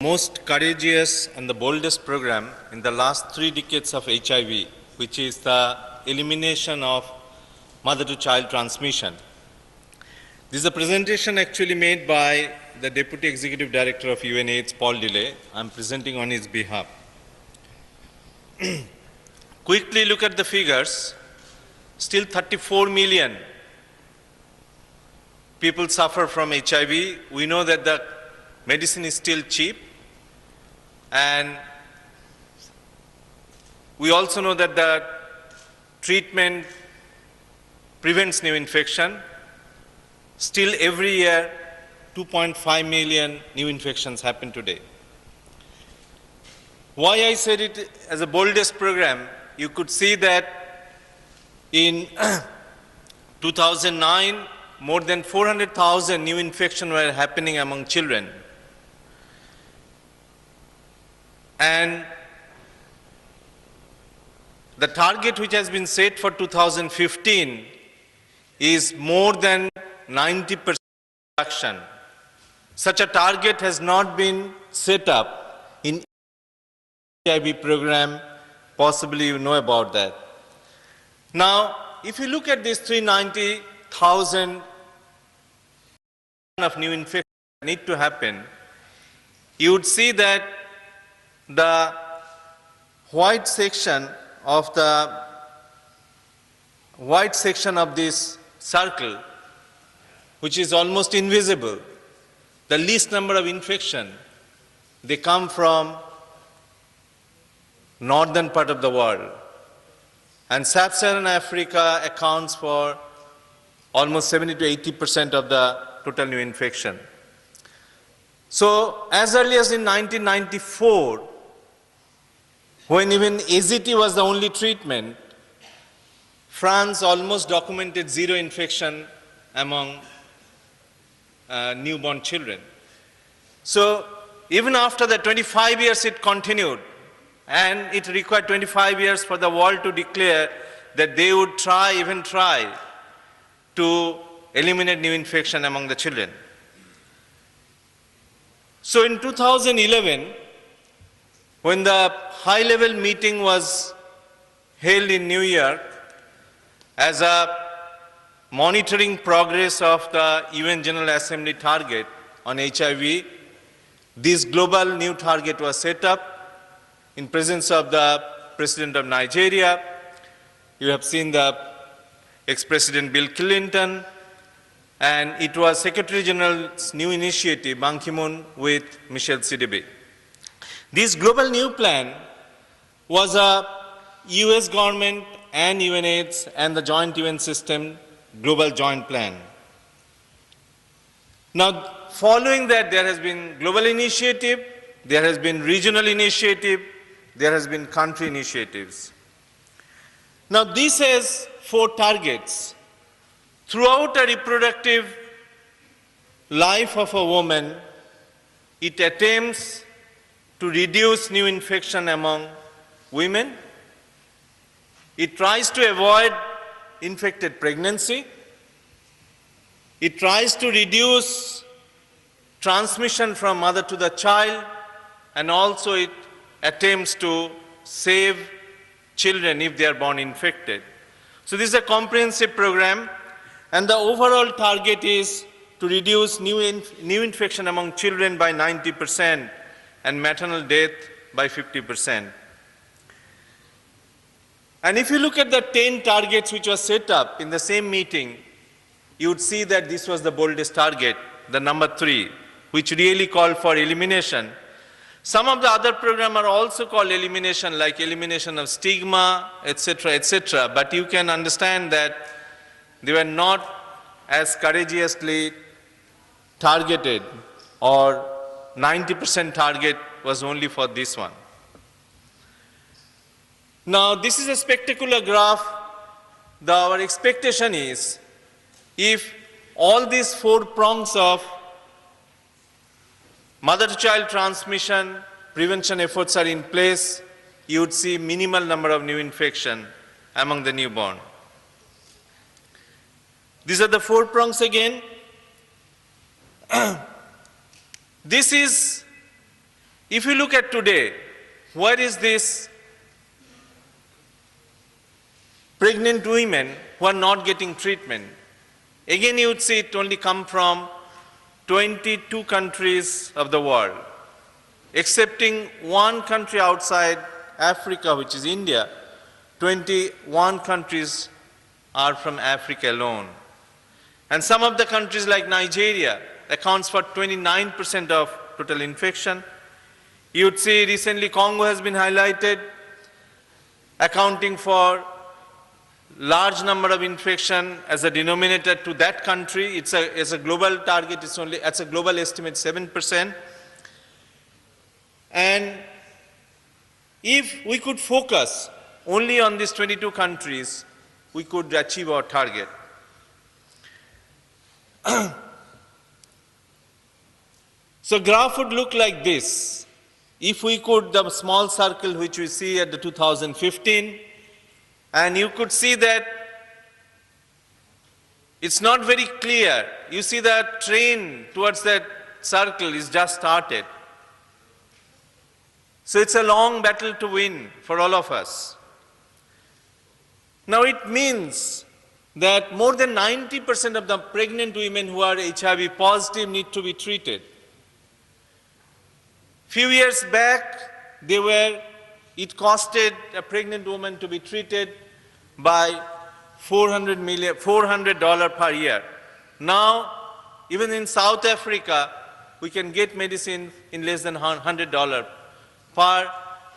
most courageous and the boldest program in the last 3 decades of HIV, which is the elimination of mother-to-child transmission. This is a presentation actually made by the Deputy Executive Director of UNAIDS, Paul Delay. I'm presenting on his behalf. Quickly look at the figures. Still 34 million people suffer from HIV. We know that the medicine is still cheap, and we also know that the treatment prevents new infection. Still every year 2.5 million new infections happen today. Why I said it as a boldest program, you could see that in 2009, more than 400,000 new infections were happening among children. And the target which has been set for 2015 is more than 90% reduction. Such a target has not been set up in HIV program. Possibly you know about that. Now, if you look at this 390,000 of new infections that need to happen, you would see that the white section of this circle, which is almost invisible, the least number of infection, they come from northern part of the world. And Sub-Saharan Africa accounts for almost 70 to 80% of the total new infection. So as early as in 1994, when even AZT was the only treatment, France almost documented zero infection among newborn children. So even after the 25 years it continued, and it required 25 years for the world to declare that they would even try to eliminate new infection among the children. So in 2011, when the high-level meeting was held in New York as a monitoring progress of the UN General Assembly target on HIV, this global new target was set up in presence of the President of Nigeria. You have seen the ex-President Bill Clinton, and it was Secretary General's new initiative, Ban Ki-moon, with Michel Sidibe. This global new plan was a US government and UNAIDS and the joint UN system global joint plan. Now, following that, there has been global initiative, there has been regional initiative, there has been country initiatives. Now, this has 4 targets. Throughout a reproductive life of a woman, it attempts to reduce new infection among women. It tries to avoid infected pregnancy. It tries to reduce transmission from mother to the child, and also it attempts to save children if they are born infected. So this is a comprehensive program, and the overall target is to reduce new infection among children by 90% and maternal death by 50%. And if you look at the 10 targets which were set up in the same meeting, you would see that this was the boldest target, the number 3, which really called for elimination. Some of the other programs are also called elimination, like elimination of stigma, etc., but you can understand that they were not as courageously targeted, or 90% target was only for this one. Now, this is a spectacular graph. Our expectation is, if all these 4 prongs of mother-to-child transmission prevention efforts are in place, you would see minimal number of new infection among the newborn. These are the 4 prongs again. This is If you look at today, where is this pregnant women who are not getting treatment? Again, you would see it only come from 22 countries of the world, excepting one country outside Africa, which is India. 21 countries are from Africa alone. And some of the countries like Nigeria accounts for 29% of total infection. You would see recently Congo has been highlighted, accounting for large number of infection as a denominator to that country. It's a global target, it's a global estimate 7%. And if we could focus only on these 22 countries, we could achieve our target. So graph would look like this. If we could, the small circle which we see at the 2015, and you could see that it's not very clear. You see the train towards that circle is just started. So it's a long battle to win for all of us. Now it means that more than 90% of the pregnant women who are HIV positive need to be treated. Few years back, it costed a pregnant woman to be treated by $400 per year. Now, even in South Africa, we can get medicine in less than $100 per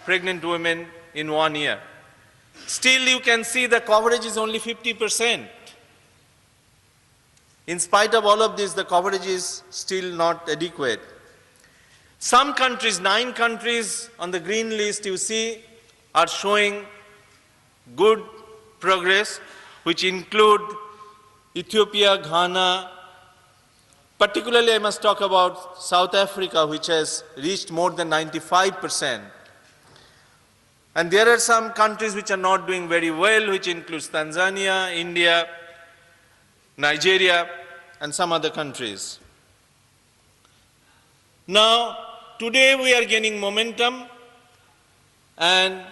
pregnant woman in 1 year. Still, you can see the coverage is only 50%. In spite of all of this, the coverage is still not adequate. Some countries, 9 countries on the green list you see, are showing good progress, which include Ethiopia, Ghana. Particularly, I must talk about South Africa, which has reached more than 95%. And there are some countries which are not doing very well, which includes Tanzania, India, Nigeria, and some other countries. Now, today we are gaining momentum, and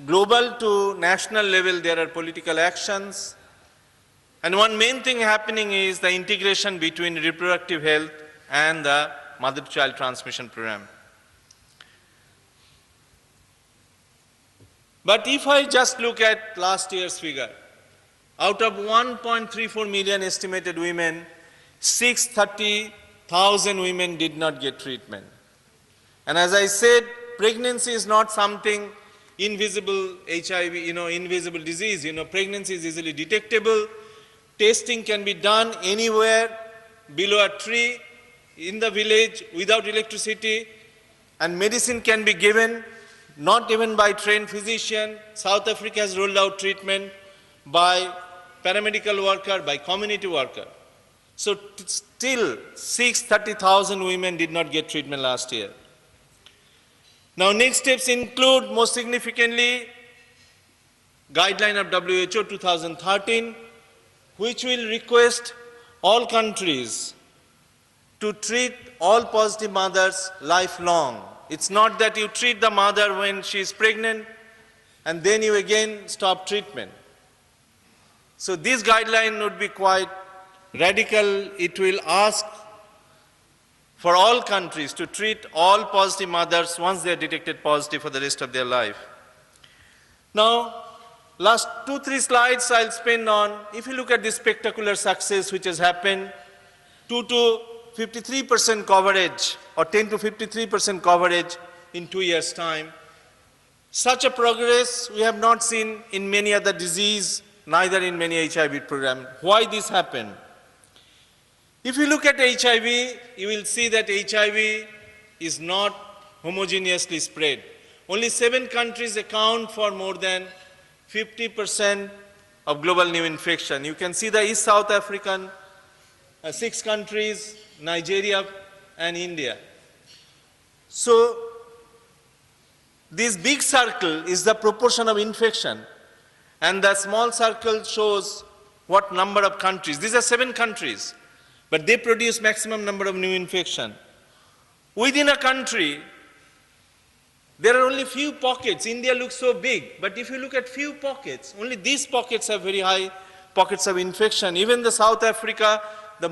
global to national level there are political actions. And one main thing happening is the integration between reproductive health and the mother-to-child transmission program. But if I just look at last year's figure, out of 1.34 million estimated women, 630,000 women did not get treatment. And as I said, pregnancy is not something invisible HIV, invisible disease. Pregnancy is easily detectable. Testing can be done anywhere, below a tree, in the village, without electricity, and medicine can be given, not even by trained physician. South Africa has rolled out treatment by paramedical worker, by community worker. So still, 630,000 women did not get treatment last year. Now, next steps include, most significantly, guideline of WHO 2013, which will request all countries to treat all positive mothers lifelong. It's not that you treat the mother when she is pregnant and then you again stop treatment. So this guideline would be quite radical. It will ask for all countries to treat all positive mothers once they are detected positive for the rest of their life. Now, last 2-3 slides I'll spend on, if you look at this spectacular success which has happened, 2 to 53% coverage or 10 to 53% coverage in 2 years' time. Such a progress we have not seen in many other disease, neither in many HIV programs. Why this happened? If you look at HIV, you will see that HIV is not homogeneously spread. Only 7 countries account for more than 50% of global new infection. You can see the East South African, 6 countries, Nigeria and India. So this big circle is the proportion of infection, and the small circle shows what number of countries. These are 7 countries, but they produce maximum number of new infection. Within a country, There are only few pockets. India looks so big, but if you look at few pockets, only these pockets have very high pockets of infection. Even the South Africa, the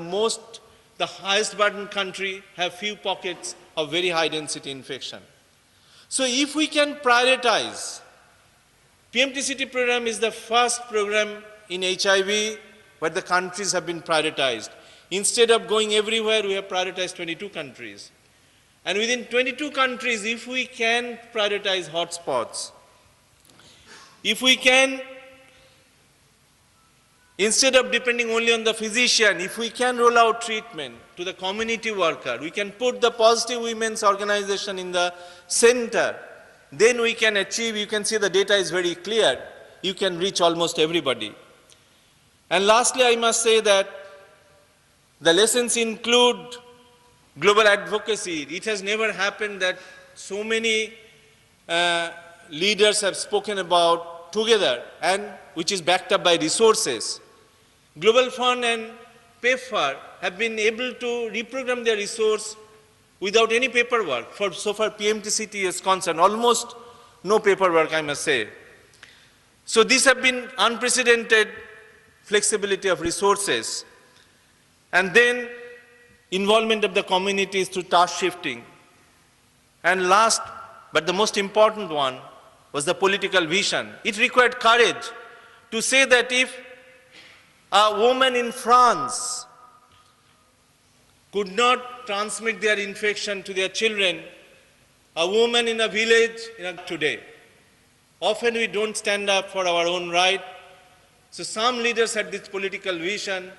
highest burden country, have few pockets of very high density infection. So if we can prioritize, PMTCT program is the first program in HIV where the countries have been prioritized. Instead of going everywhere, we have prioritized 22 countries. And within 22 countries, if we can prioritize hotspots, if we can, instead of depending only on the physician, if we can roll out treatment to the community worker, we can put the Positive Women's Organization in the center, then we can achieve, you can see the data is very clear, you can reach almost everybody. And lastly, I must say that the lessons include global advocacy. It has never happened that so many leaders have spoken about together, and which is backed up by resources. Global Fund and PEPFAR have been able to reprogram their resource without any paperwork. So far PMTCT is concerned, almost no paperwork, I must say. So these have been unprecedented flexibility of resources. And then involvement of the communities through task shifting. And last, but the most important one, was the political vision. It required courage to say that if a woman in France could not transmit their infection to their children, a woman in a village today. Often we don't stand up for our own right. So some leaders had this political vision